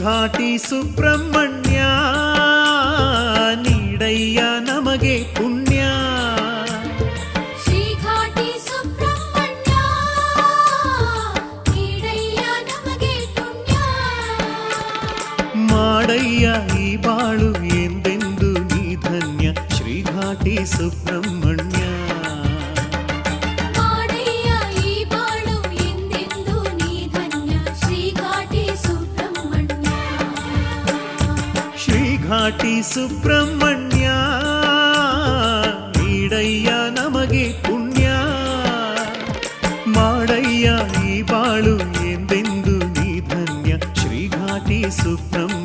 ಘಾಟಿ ಸುಬ್ರಹ್ಮಣ್ಯ ನೀಡಯ್ಯ ನಮಗೆ ಪುಣ್ಯ. ಶ್ರೀ ಘಾಟಿ ಸುಬ್ರಹ್ಮಣ್ಯ ನೀಡಯ್ಯ ನಮಗೆ ಪುಣ್ಯ. ಮಾಡಯ್ಯ ಈ ಬಾಳು ಎಂದೆಂದು ನೀ ಧನ್ಯ ಶ್ರೀ ಘಾಟಿ ಸುಬ್ರಹ್ಮಣ್ಯ. ಘಾಟಿ ಸುಬ್ರಹ್ಮಣ್ಯ ನೀಡಯ್ಯ ನಮಗೆ ಪುಣ್ಯ. ಮಾಡಯ್ಯ ಈ ಬಾಳು ಎಂದೆಂದು ನೀ ಧನ್ಯ ಶ್ರೀ ಘಾಟಿ ಸುಬ್ರಹ್ಮಣ್ಯ.